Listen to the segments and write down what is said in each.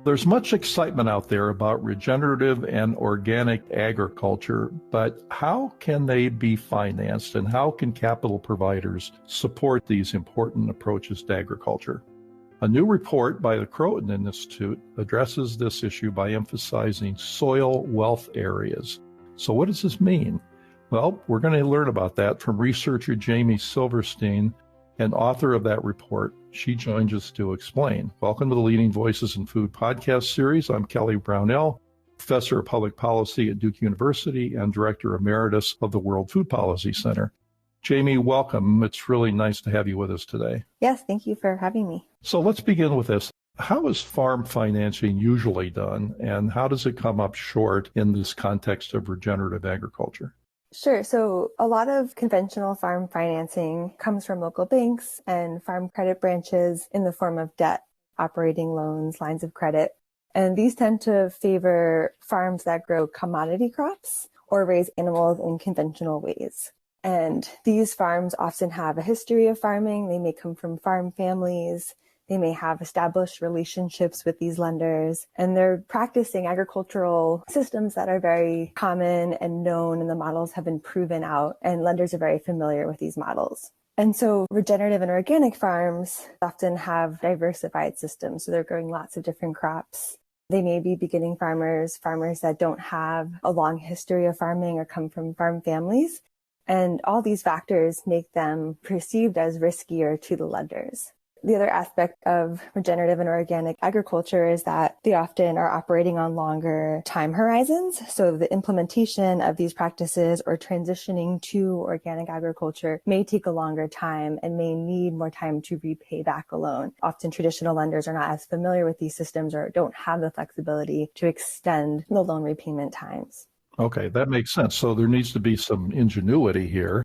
There's much excitement out there about regenerative and organic agriculture, but how can they be financed and how can capital providers support these important approaches to agriculture? A new report by the Croatan Institute addresses this issue by emphasizing soil wealth areas. So what does this mean? Well, we're going to learn about that from researcher Jamie Silverstein, and author of that report. She joins us to explain. Welcome to the Leading Voices in Food podcast series. I'm Kelly Brownell, professor of public policy at Duke University and director emeritus of the World Food Policy Center. Jamie, welcome. It's really nice to have you with us today. Yes, thank you for having me. So let's begin with this. How is farm financing usually done, and how does it come up short in this context of regenerative agriculture? Sure. So a lot of conventional farm financing comes from local banks and farm credit branches in the form of debt, operating loans, lines of credit. And these tend to favor farms that grow commodity crops or raise animals in conventional ways. And these farms often have a history of farming. They may come from farm families. They may have established relationships with these lenders, and they're practicing agricultural systems that are very common and known, and the models have been proven out, and lenders are very familiar with these models. And so regenerative and organic farms often have diversified systems, so they're growing lots of different crops. They may be beginning farmers that don't have a long history of farming or come from farm families, and all these factors make them perceived as riskier to the lenders. The other aspect of regenerative and organic agriculture is that they often are operating on longer time horizons. So the implementation of these practices or transitioning to organic agriculture may take a longer time and may need more time to repay back a loan. Often traditional lenders are not as familiar with these systems or don't have the flexibility to extend the loan repayment times. Okay, that makes sense. So there needs to be some ingenuity here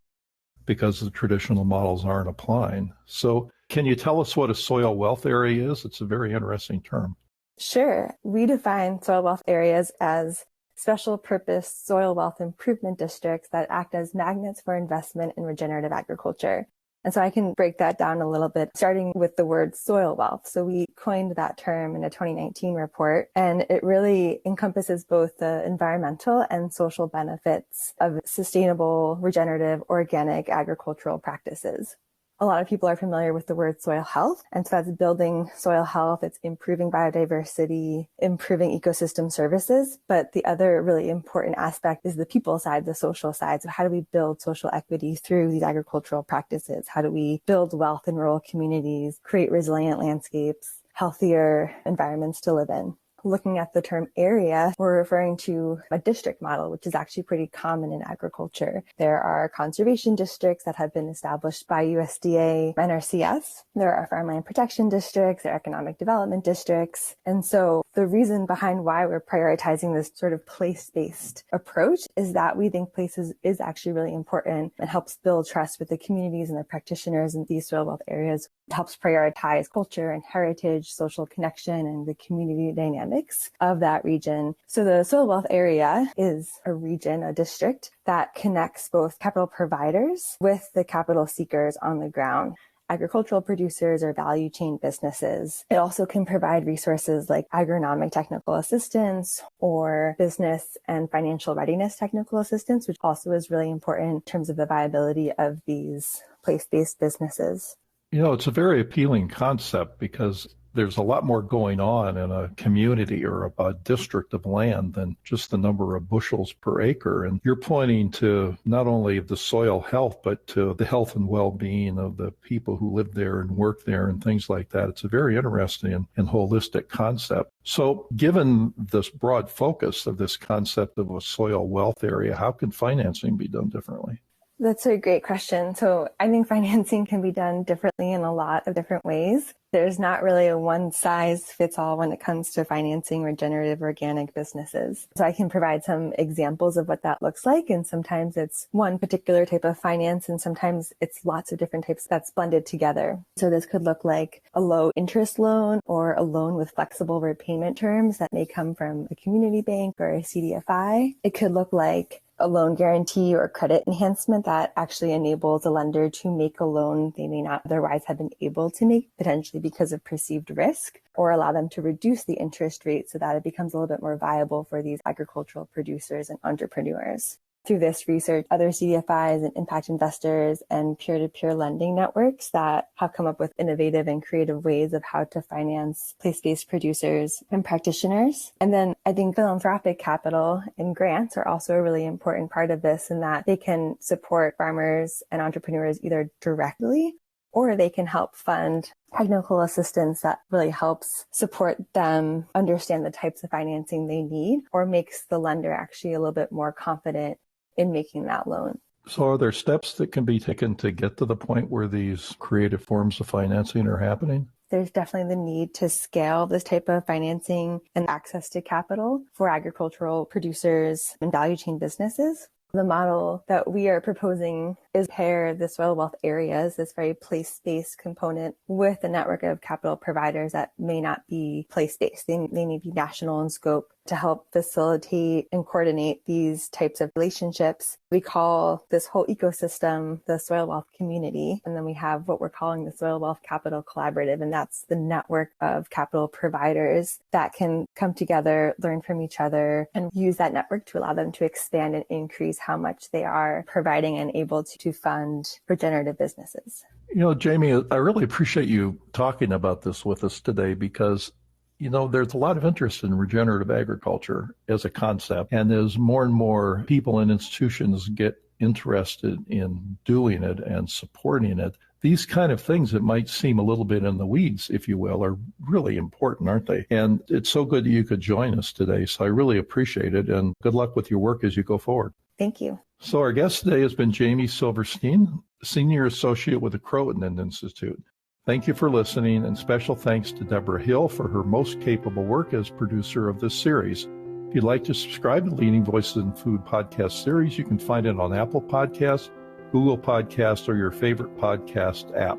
because the traditional models aren't applying. So can you tell us what a soil wealth area is? It's a very interesting term. Sure. We define soil wealth areas as special purpose soil wealth improvement districts that act as magnets for investment in regenerative agriculture. And so I can break that down a little bit, starting with the word soil wealth. So we coined that term in a 2019 report, and it really encompasses both the environmental and social benefits of sustainable, regenerative, organic agricultural practices. A lot of people are familiar with the word soil health, and so that's building soil health, it's improving biodiversity, improving ecosystem services. But the other really important aspect is the people side, the social side. So how do we build social equity through these agricultural practices? How do we build wealth in rural communities, create resilient landscapes, healthier environments to live in? Looking at the term area, we're referring to a district model, which is actually pretty common in agriculture. There are conservation districts that have been established by USDA and NRCS. There are farmland protection districts, there are economic development districts. And so the reason behind why we're prioritizing this sort of place-based approach is that we think places is actually really important and helps build trust with the communities and the practitioners in these soil wealth areas. It helps prioritize culture and heritage, social connection, and the community dynamics of that region. So the soil wealth area is a region, a district that connects both capital providers with the capital seekers on the ground. Agricultural producers or value chain businesses. It also can provide resources like agronomic technical assistance or business and financial readiness technical assistance, which also is really important in terms of the viability of these place-based businesses. You know, it's a very appealing concept because there's a lot more going on in a community or a district of land than just the number of bushels per acre. And you're pointing to not only the soil health, but to the health and well-being of the people who live there and work there and things like that. It's a very interesting and holistic concept. So given this broad focus of this concept of a soil wealth area, how can financing be done differently? That's a great question. So I think financing can be done differently in a lot of different ways. There's not really a one size fits all when it comes to financing regenerative organic businesses. So I can provide some examples of what that looks like. And sometimes it's one particular type of finance, and sometimes it's lots of different types that's blended together. So this could look like a low interest loan or a loan with flexible repayment terms that may come from a community bank or a CDFI. It could look like a loan guarantee or credit enhancement that actually enables a lender to make a loan they may not otherwise have been able to make, potentially because of perceived risk, or allow them to reduce the interest rate so that it becomes a little bit more viable for these agricultural producers and entrepreneurs. Through this research, other CDFIs and impact investors and peer-to-peer lending networks that have come up with innovative and creative ways of how to finance place-based producers and practitioners. And then I think philanthropic capital and grants are also a really important part of this, in that they can support farmers and entrepreneurs either directly, or they can help fund technical assistance that really helps support them understand the types of financing they need, or makes the lender actually a little bit more confident in making that loan. So are there steps that can be taken to get to the point where these creative forms of financing are happening? There's definitely the need to scale this type of financing and access to capital for agricultural producers and value chain businesses. The model that we are proposing is pair the soil wealth areas, this very place-based component, with a network of capital providers that may not be place-based. They may be national in scope, to help facilitate and coordinate these types of relationships. We call this whole ecosystem the soil wealth community. And then we have what we're calling the Soil Wealth Capital Collaborative. And that's the network of capital providers that can come together, learn from each other, and use that network to allow them to expand and increase how much they are providing and able to fund regenerative businesses. You know, Jamie, I really appreciate you talking about this with us today, because there's a lot of interest in regenerative agriculture as a concept. And as more and more people and institutions get interested in doing it and supporting it, these kind of things that might seem a little bit in the weeds, if you will, are really important, aren't they? And it's so good that you could join us today. So I really appreciate it. And good luck with your work as you go forward. Thank you. So our guest today has been Jamie Silverstein, Senior Associate with the Croatan Institute. Thank you for listening, and special thanks to Deborah Hill for her most capable work as producer of this series. If you'd like to subscribe to Leading Voices in Food podcast series, you can find it on Apple Podcasts, Google Podcasts, or your favorite podcast app.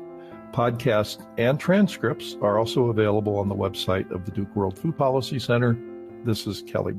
Podcasts and transcripts are also available on the website of the Duke World Food Policy Center. This is Kelly.